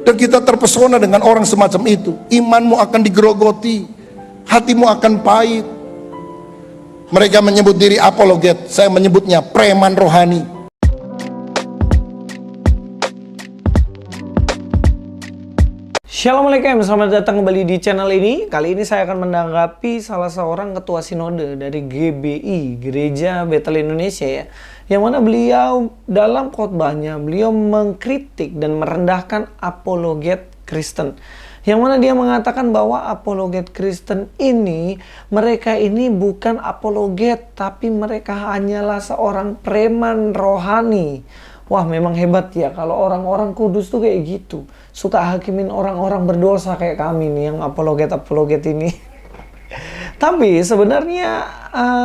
Dan kita terpesona dengan orang semacam itu. Imanmu akan digerogoti, hatimu akan pahit. Mereka menyebut diri apologet, saya menyebutnya preman rohani. Assalamualaikum, selamat datang kembali di channel ini. Kali ini saya akan menanggapi salah seorang ketua sinode dari GBI, Gereja Bethel Indonesia ya. Yang mana beliau dalam khotbahnya, beliau mengkritik dan merendahkan apologet Kristen. Yang mana dia mengatakan bahwa apologet Kristen ini, mereka ini bukan apologet, tapi mereka hanyalah seorang preman rohani. Wah, memang hebat ya kalau orang-orang kudus tuh kayak gitu. Suka hakimin orang-orang berdosa kayak kami nih yang apologet-apologet ini. Tapi sebenarnya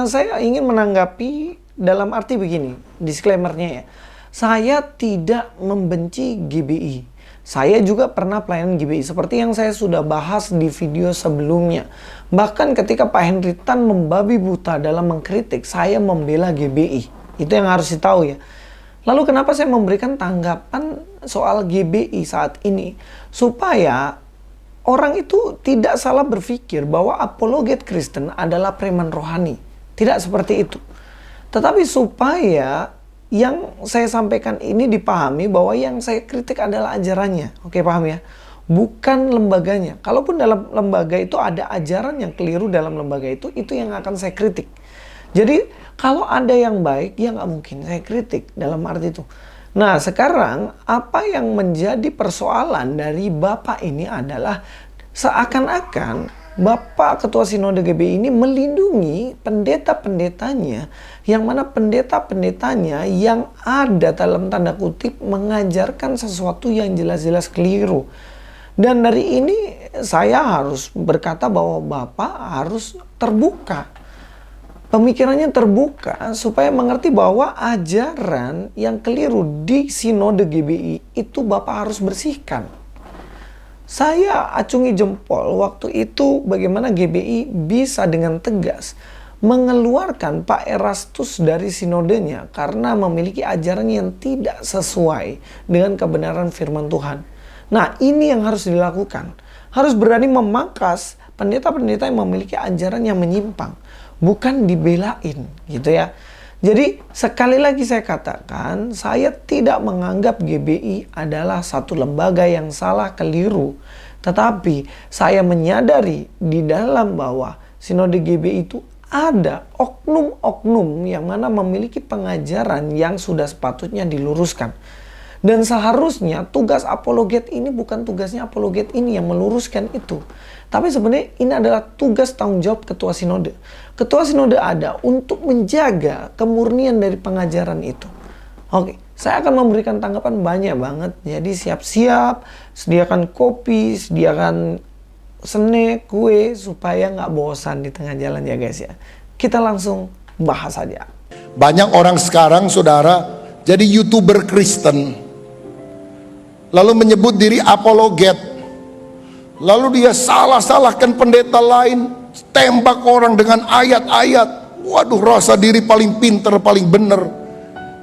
saya ingin menanggapi dalam arti begini, disclaimer-nya ya. Saya tidak membenci GBI. Saya juga pernah pelayanan GBI seperti yang saya sudah bahas di video sebelumnya. Bahkan ketika Pak Henry Tan membabi buta dalam mengkritik, saya membela GBI. Itu yang harus ditahu ya. Lalu kenapa saya memberikan tanggapan soal GBI saat ini? Supaya orang itu tidak salah berpikir bahwa apologet Kristen adalah preman rohani. Tidak seperti itu. Tetapi supaya yang saya sampaikan ini dipahami bahwa yang saya kritik adalah ajarannya. Oke, paham ya? Bukan lembaganya. Kalaupun dalam lembaga itu ada ajaran yang keliru dalam lembaga itu yang akan saya kritik. Jadi kalau ada yang baik, ya nggak mungkin saya kritik dalam arti itu. Nah sekarang apa yang menjadi persoalan dari Bapak ini adalah seakan-akan Bapak Ketua Sinode GBI ini melindungi pendeta-pendetanya, yang mana pendeta-pendetanya yang ada dalam tanda kutip mengajarkan sesuatu yang jelas-jelas keliru. Dan dari ini saya harus berkata bahwa Bapak harus terbuka. Pemikirannya terbuka supaya mengerti bahwa ajaran yang keliru di Sinode GBI itu Bapak harus bersihkan. Saya acungi jempol waktu itu bagaimana GBI bisa dengan tegas mengeluarkan Pak Erastus dari sinodenya karena memiliki ajaran yang tidak sesuai dengan kebenaran firman Tuhan. Nah, ini yang harus dilakukan. Harus berani memangkas pendeta-pendeta yang memiliki ajaran yang menyimpang, bukan dibelain gitu ya. Jadi sekali lagi saya katakan, saya tidak menganggap GBI adalah satu lembaga yang salah keliru. Tetapi saya menyadari di dalam bahwa Sinode GBI itu ada oknum-oknum yang mana memiliki pengajaran yang sudah sepatutnya diluruskan. Dan seharusnya tugas apologet ini bukan tugasnya apologet ini yang meluruskan itu. Tapi sebenarnya ini adalah tugas tanggung jawab Ketua Sinode. Ketua Sinode ada untuk menjaga kemurnian dari pengajaran itu. Oke, saya akan memberikan tanggapan banyak banget. Jadi siap-siap, sediakan kopi, sediakan snack, kue, supaya nggak bosan di tengah jalan ya guys ya. Kita langsung bahas saja. Banyak orang sekarang saudara jadi YouTuber Kristen, lalu menyebut diri apologet, lalu dia salah-salahkan pendeta lain, tembak orang dengan ayat-ayat. Waduh, rasa diri paling pinter, paling bener.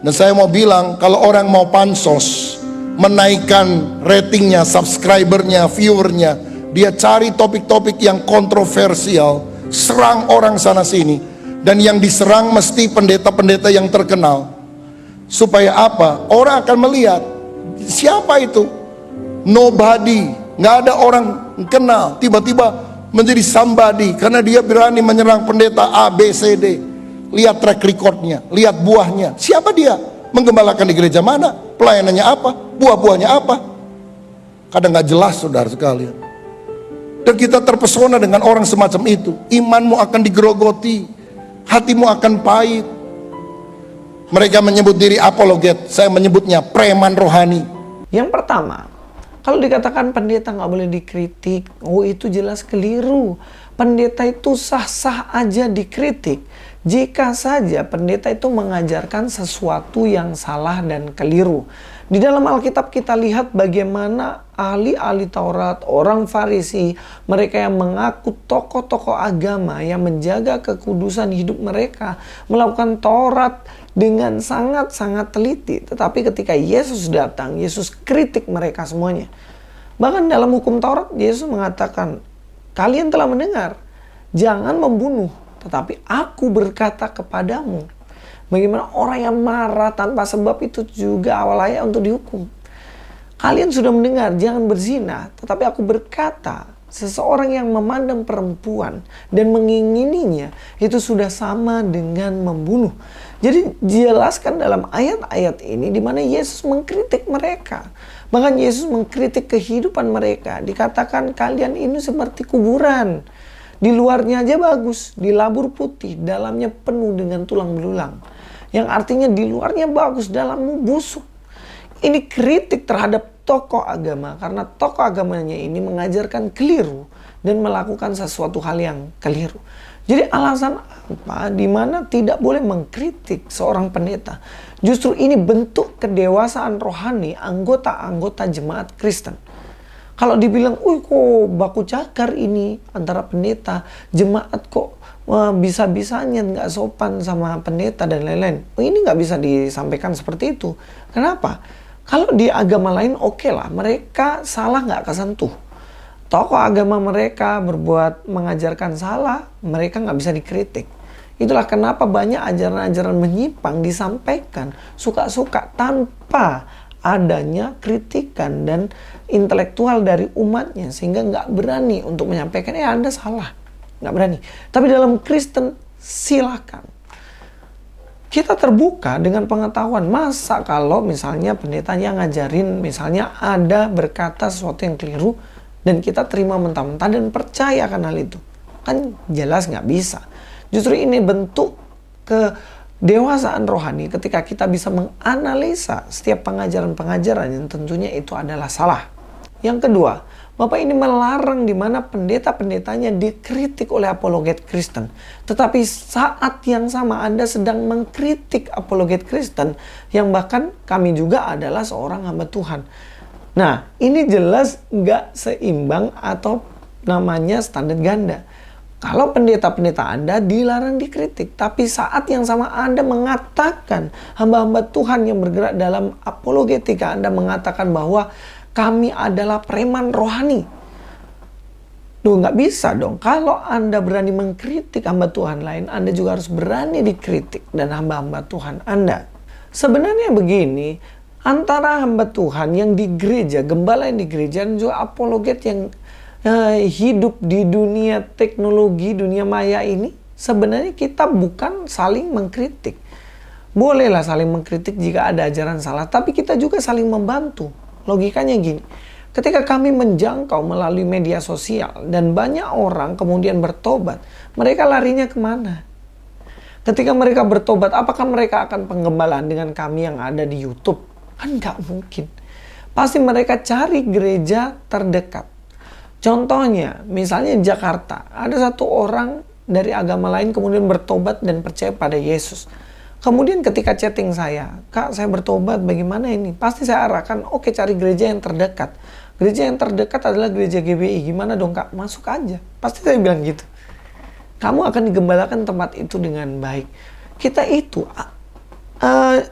Dan saya mau bilang, kalau orang mau pansos, menaikkan ratingnya, subscribernya, viewernya, dia cari topik-topik yang kontroversial, serang orang sana sini, dan yang diserang mesti pendeta-pendeta yang terkenal. Supaya apa? Orang akan melihat siapa itu? Nobody, nggak ada orang kenal, tiba-tiba menjadi somebody karena dia berani menyerang pendeta A, B, C, D. Lihat track recordnya, lihat buahnya. Siapa dia? Menggembalakan di gereja mana? Pelayanannya apa? Buah-buahnya apa? Kadang nggak jelas saudara sekalian. Dan kita terpesona dengan orang semacam itu. Imanmu akan digerogoti, hatimu akan pahit. Mereka menyebut diri apologet, saya menyebutnya preman rohani. Yang pertama, kalau dikatakan pendeta nggak boleh dikritik, itu jelas keliru. Pendeta itu sah-sah aja dikritik jika saja pendeta itu mengajarkan sesuatu yang salah dan keliru. Di dalam Alkitab kita lihat bagaimana ahli-ahli Taurat, orang Farisi, mereka yang mengaku tokoh-tokoh agama yang menjaga kekudusan hidup mereka, melakukan Taurat dengan sangat-sangat teliti. Tetapi ketika Yesus datang, Yesus kritik mereka semuanya. Bahkan dalam hukum Taurat, Yesus mengatakan, kalian telah mendengar, jangan membunuh, tetapi aku berkata kepadamu. Bagaimana orang yang marah tanpa sebab itu juga layak untuk dihukum. Kalian sudah mendengar, jangan berzina, tetapi aku berkata, seseorang yang memandang perempuan dan mengingininya, itu sudah sama dengan membunuh. Jadi dijelaskan dalam ayat-ayat ini di mana Yesus mengkritik mereka. Bahkan Yesus mengkritik kehidupan mereka. Dikatakan kalian ini seperti kuburan. Di luarnya aja bagus, dilabur putih, dalamnya penuh dengan tulang belulang. Yang artinya di luarnya bagus, dalammu busuk. Ini kritik terhadap tokoh agama. Karena tokoh agamanya ini mengajarkan keliru dan melakukan sesuatu hal yang keliru. Jadi alasan apa di mana tidak boleh mengkritik seorang pendeta? Justru ini bentuk kedewasaan rohani anggota-anggota jemaat Kristen. Kalau dibilang, kok baku cakar ini antara pendeta, jemaat kok bisa-bisanya nggak sopan sama pendeta dan lain-lain. Ini nggak bisa disampaikan seperti itu. Kenapa? Kalau di agama lain oke lah, mereka salah nggak kesentuh. Tokoh agama mereka berbuat mengajarkan salah, mereka nggak bisa dikritik. Itulah kenapa banyak ajaran-ajaran menyimpang disampaikan suka-suka tanpa adanya kritikan dan intelektual dari umatnya. Sehingga nggak berani untuk menyampaikan, Anda salah. Nggak berani. Tapi dalam Kristen silakan. Kita terbuka dengan pengetahuan. Masa kalau misalnya pendetanya ngajarin, misalnya ada berkata sesuatu yang keliru, dan kita terima mentah-mentah dan percaya akan hal itu. Kan jelas nggak bisa. Justru ini bentuk kedewasaan rohani ketika kita bisa menganalisa setiap pengajaran-pengajaran yang tentunya itu adalah salah. Yang kedua, Bapak ini melarang di mana pendeta-pendetanya dikritik oleh apologet Kristen. Tetapi saat yang sama Anda sedang mengkritik apologet Kristen yang bahkan kami juga adalah seorang hamba Tuhan. Nah, ini jelas nggak seimbang atau namanya standar ganda. Kalau pendeta-pendeta Anda dilarang dikritik, tapi saat yang sama Anda mengatakan hamba-hamba Tuhan yang bergerak dalam apologetika, Anda mengatakan bahwa kami adalah preman rohani. Duh, nggak bisa dong. Kalau Anda berani mengkritik hamba Tuhan lain, Anda juga harus berani dikritik dan hamba-hamba Tuhan Anda. Sebenarnya begini, antara hamba Tuhan yang di gereja, gembala yang di gereja, dan juga apologet yang hidup di dunia teknologi, dunia maya ini, sebenarnya kita bukan saling mengkritik. Bolehlah saling mengkritik jika ada ajaran salah, tapi kita juga saling membantu. Logikanya gini, ketika kami menjangkau melalui media sosial dan banyak orang kemudian bertobat, mereka larinya kemana? Ketika mereka bertobat, apakah mereka akan penggembalaan dengan kami yang ada di YouTube? Kan nggak mungkin. Pasti mereka cari gereja terdekat. Contohnya, misalnya di Jakarta, ada satu orang dari agama lain kemudian bertobat dan percaya pada Yesus. Kemudian ketika chatting saya, Kak, saya bertobat, bagaimana ini? Pasti saya arahkan, oke, cari gereja yang terdekat. Gereja yang terdekat adalah gereja GBI. Gimana dong, Kak? Masuk aja. Pasti saya bilang gitu. Kamu akan digembalakan tempat itu dengan baik. Kita itu,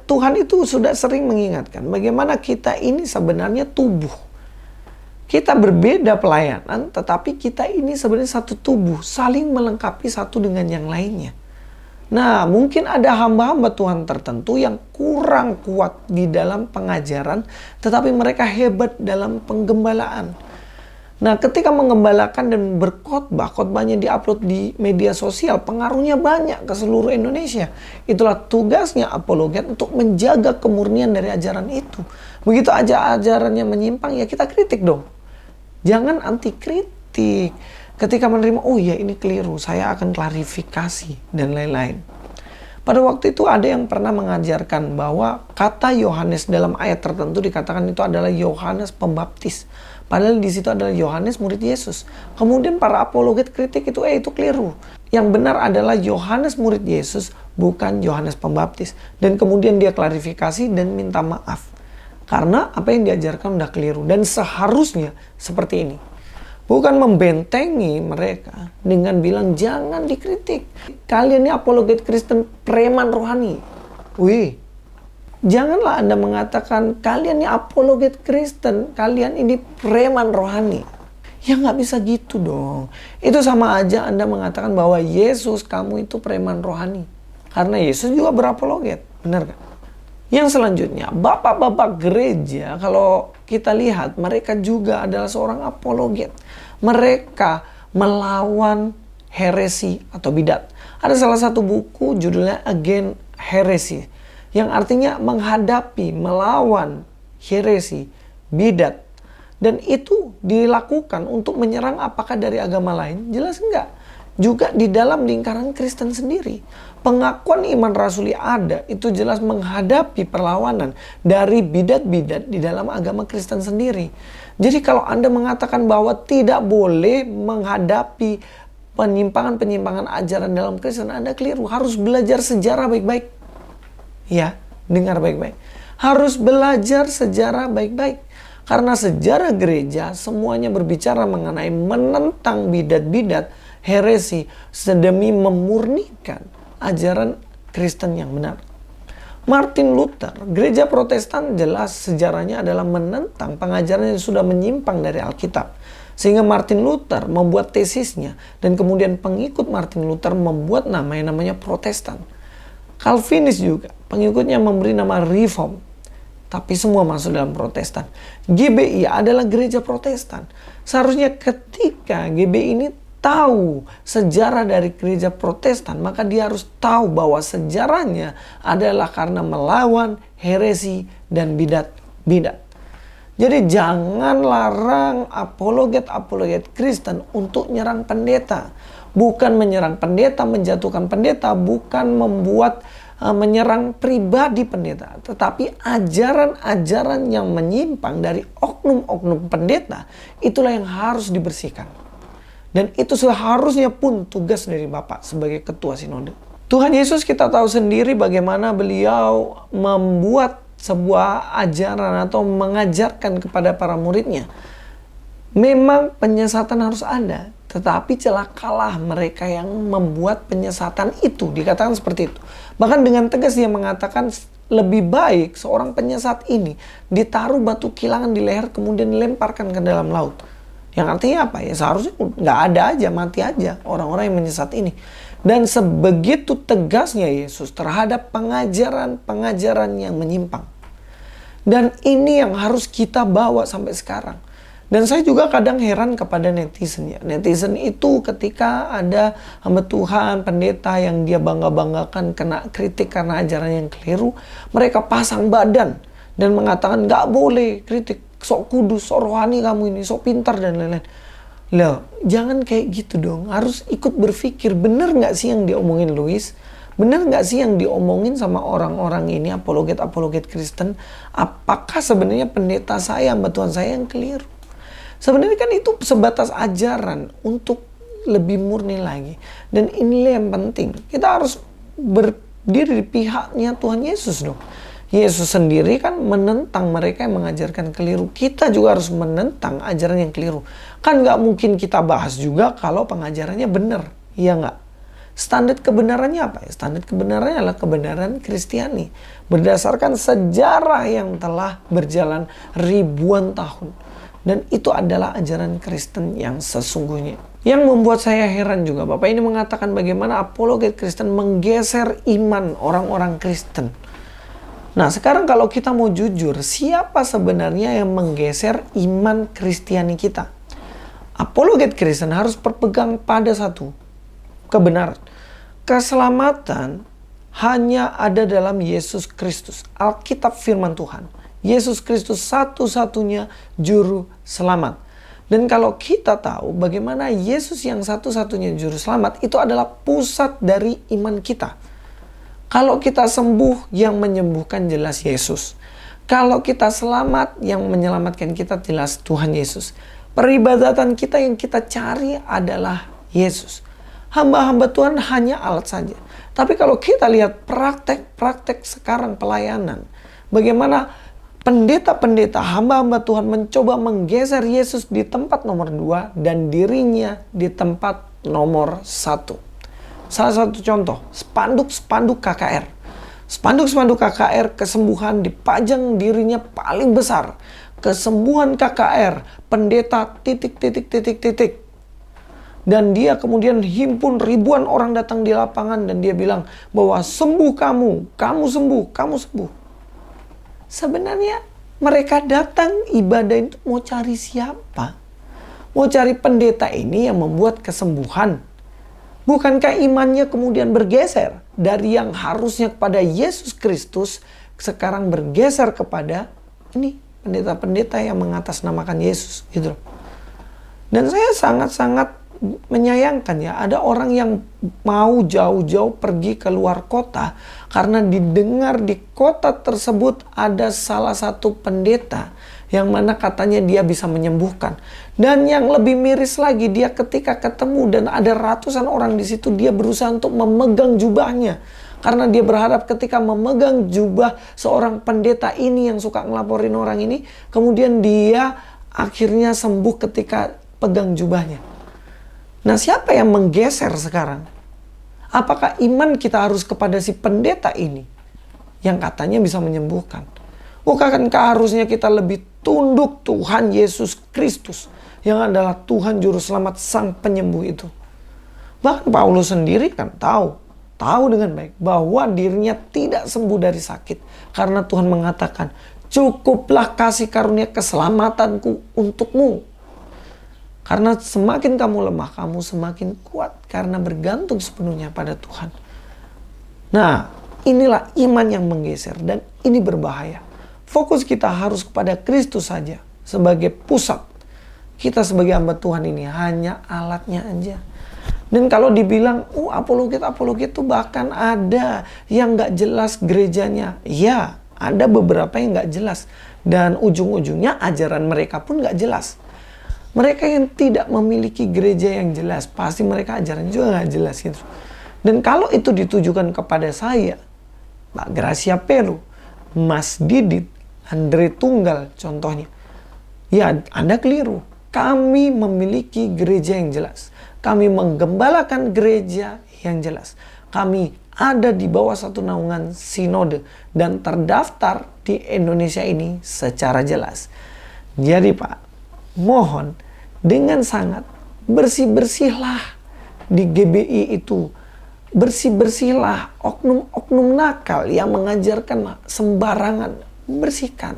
Tuhan itu sudah sering mengingatkan bagaimana kita ini sebenarnya tubuh. Kita berbeda pelayanan, tetapi kita ini sebenarnya satu tubuh, saling melengkapi satu dengan yang lainnya. Nah, mungkin ada hamba-hamba Tuhan tertentu yang kurang kuat di dalam pengajaran, tetapi mereka hebat dalam penggembalaan. Nah, ketika menggembalakan dan berkhotbah, khotbahnya diupload di media sosial, pengaruhnya banyak ke seluruh Indonesia. Itulah tugasnya apologet untuk menjaga kemurnian dari ajaran itu. Begitu aja ajarannya menyimpang, ya kita kritik dong. Jangan anti kritik. Ketika menerima, oh ya ini keliru, saya akan klarifikasi dan lain-lain. Pada waktu itu ada yang pernah mengajarkan bahwa kata Yohanes dalam ayat tertentu dikatakan itu adalah Yohanes Pembaptis. Padahal di situ adalah Yohanes murid Yesus. Kemudian para apologet kritik itu keliru. Yang benar adalah Yohanes murid Yesus, bukan Yohanes Pembaptis. Dan kemudian dia klarifikasi dan minta maaf. Karena apa yang diajarkan udah keliru. Dan seharusnya seperti ini. Bukan membentengi mereka dengan bilang jangan dikritik. Kalian ini apologet Kristen preman rohani. Wih, Janganlah Anda mengatakan kalian ini apologet Kristen, kalian ini preman rohani. Ya nggak bisa gitu dong. Itu sama aja Anda mengatakan bahwa Yesus kamu itu preman rohani. Karena Yesus juga berapologet, benar kan? Yang selanjutnya, bapak-bapak gereja kalau kita lihat mereka juga adalah seorang apologet. Mereka melawan heresi atau bidat. Ada salah satu buku judulnya Against Heresy, yang artinya menghadapi, melawan heresi, bidat. Dan itu dilakukan untuk menyerang apakah dari agama lain? Jelas enggak. Juga di dalam lingkaran Kristen sendiri. Pengakuan iman rasuli ada, itu jelas menghadapi perlawanan dari bidat-bidat di dalam agama Kristen sendiri. Jadi kalau Anda mengatakan bahwa tidak boleh menghadapi penyimpangan-penyimpangan ajaran dalam Kristen, Anda keliru. Harus belajar sejarah baik-baik. Ya, dengar baik-baik. Harus belajar sejarah baik-baik. Karena sejarah gereja semuanya berbicara mengenai menentang bidat-bidat, heresi, sedemi memurnikan ajaran Kristen yang benar. Martin Luther, gereja Protestan jelas sejarahnya adalah menentang pengajaran yang sudah menyimpang dari Alkitab. Sehingga Martin Luther membuat tesisnya dan kemudian pengikut Martin Luther membuat nama yang namanya Protestan. Calvinis juga, pengikutnya memberi nama Reform. Tapi semua masuk dalam Protestan. GBI adalah gereja Protestan. Seharusnya ketika GBI ini tahu sejarah dari gereja Protestan, maka dia harus tahu bahwa sejarahnya adalah karena melawan heresi dan bidat-bidat. Jadi jangan larang apologet-apologet Kristen untuk nyerang pendeta. Bukan menyerang pendeta, menjatuhkan pendeta, bukan menyerang pribadi pendeta, tetapi ajaran-ajaran yang menyimpang dari oknum-oknum pendeta, itulah yang harus dibersihkan. Dan itu seharusnya pun tugas dari Bapak sebagai ketua sinode. Tuhan Yesus kita tahu sendiri bagaimana beliau membuat sebuah ajaran atau mengajarkan kepada para muridnya. Memang penyesatan harus ada, tetapi celakalah mereka yang membuat penyesatan itu. Dikatakan seperti itu. Bahkan dengan tegas dia mengatakan lebih baik seorang penyesat ini ditaruh batu kilangan di leher kemudian dilemparkan ke dalam laut. Yang artinya apa ya? Seharusnya nggak ada aja, mati aja orang-orang yang menyesat ini. Dan sebegitu tegasnya Yesus terhadap pengajaran-pengajaran yang menyimpang. Dan ini yang harus kita bawa sampai sekarang. Dan saya juga kadang heran kepada netizen ya. Netizen itu ketika ada hamba Tuhan, pendeta yang dia bangga-banggakan kena kritik karena ajaran yang keliru, mereka pasang badan dan mengatakan nggak boleh kritik, sok kudus, sok rohani kamu ini, sok pintar dan lain-lain. Loh, jangan kayak gitu dong. Harus ikut berpikir, bener nggak sih yang diomongin Louis? Bener nggak sih yang diomongin sama orang-orang ini, apologet-apologet Kristen? Apakah sebenarnya pendeta saya, hamba Tuhan saya yang keliru? Sebenarnya kan itu sebatas ajaran untuk lebih murni lagi. Dan inilah yang penting. Kita harus berdiri di pihaknya Tuhan Yesus dong. Yesus sendiri kan menentang mereka yang mengajarkan keliru. Kita juga harus menentang ajaran yang keliru. Kan nggak mungkin kita bahas juga kalau pengajarannya benar. Iya nggak? Standar kebenarannya apa ya? Standar kebenarannya adalah kebenaran Kristiani. Berdasarkan sejarah yang telah berjalan ribuan tahun. Dan itu adalah ajaran Kristen yang sesungguhnya. Yang membuat saya heran juga, Bapak ini mengatakan bagaimana apologet Kristen menggeser iman orang-orang Kristen. Nah sekarang kalau kita mau jujur, siapa sebenarnya yang menggeser iman Kristiani kita? Apologet Kristen harus berpegang pada satu kebenaran. Keselamatan hanya ada dalam Yesus Kristus. Alkitab firman Tuhan. Yesus Kristus satu-satunya juru selamat. Dan kalau kita tahu bagaimana Yesus yang satu-satunya juru selamat, itu adalah pusat dari iman kita. Kalau kita sembuh, yang menyembuhkan jelas Yesus. Kalau kita selamat, yang menyelamatkan kita jelas Tuhan Yesus. Peribadatan kita yang kita cari adalah Yesus. Hamba-hamba Tuhan hanya alat saja. Tapi kalau kita lihat praktek-praktek sekarang pelayanan, bagaimana pendeta-pendeta, hamba-hamba Tuhan mencoba menggeser Yesus di tempat nomor 2 dan dirinya di tempat nomor 1. Salah satu contoh, spanduk-spanduk KKR. Spanduk-spanduk KKR kesembuhan dipajang dirinya paling besar. Kesembuhan KKR, pendeta titik. Dan dia kemudian himpun ribuan orang datang di lapangan dan dia bilang bahwa sembuh kamu sembuh. Sebenarnya mereka datang ibadah itu mau cari siapa? Mau cari pendeta ini yang membuat kesembuhan. Bukankah imannya kemudian bergeser dari yang harusnya kepada Yesus Kristus sekarang bergeser kepada ini pendeta-pendeta yang mengatasnamakan Yesus gitu. Dan saya sangat-sangat menyayangkan ya, ada orang yang mau jauh-jauh pergi ke luar kota karena didengar di kota tersebut ada salah satu pendeta yang mana katanya dia bisa menyembuhkan. Dan yang lebih miris lagi, dia ketika ketemu dan ada ratusan orang di situ, dia berusaha untuk memegang jubahnya. Karena dia berharap ketika memegang jubah seorang pendeta ini yang suka ngelaporin orang ini, kemudian dia akhirnya sembuh ketika pegang jubahnya. Nah, siapa yang menggeser sekarang? Apakah iman kita harus kepada si pendeta ini yang katanya bisa menyembuhkan? Bukankah harusnya kita lebih tunduk Tuhan Yesus Kristus yang adalah Tuhan Juru Selamat Sang Penyembuh itu? Bahkan Paulus sendiri kan tahu dengan baik bahwa dirinya tidak sembuh dari sakit. Karena Tuhan mengatakan, cukuplah kasih karunia keselamatanku untukmu. Karena semakin kamu lemah, kamu semakin kuat. Karena bergantung sepenuhnya pada Tuhan. Nah, inilah iman yang menggeser dan ini berbahaya. Fokus kita harus kepada Kristus saja sebagai pusat. Kita sebagai hamba Tuhan ini hanya alatnya aja. Dan kalau dibilang, apologet itu bahkan ada yang gak jelas gerejanya. Ya, ada beberapa yang gak jelas. Dan ujung-ujungnya ajaran mereka pun gak jelas. Mereka yang tidak memiliki gereja yang jelas, pasti mereka ajaran juga gak jelas gitu. Dan kalau itu ditujukan kepada saya, Pak Gracia Pelu, Mas Didit, Andre Tunggal contohnya. Ya, Anda keliru. Kami memiliki gereja yang jelas. Kami menggembalakan gereja yang jelas. Kami ada di bawah satu naungan sinode dan terdaftar di Indonesia ini secara jelas. Jadi Pak, mohon dengan sangat bersih-bersihlah di GBI itu. Bersih-bersihlah oknum-oknum nakal yang mengajarkan sembarangan. Bersihkan.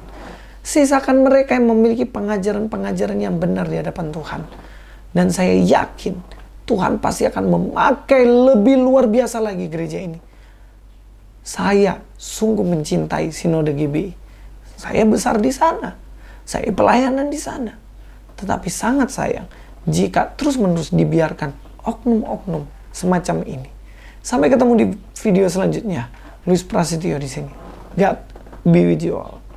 Sisakan mereka yang memiliki pengajaran-pengajaran yang benar di hadapan Tuhan. Dan saya yakin Tuhan pasti akan memakai lebih luar biasa lagi gereja ini. Saya sungguh mencintai Sinode GBI. Saya besar di sana. Saya pelayanan di sana. Tetapi sangat sayang jika terus-menerus dibiarkan oknum-oknum semacam ini. Sampai ketemu di video selanjutnya. Luis Prasetyo di sini. God be with you all.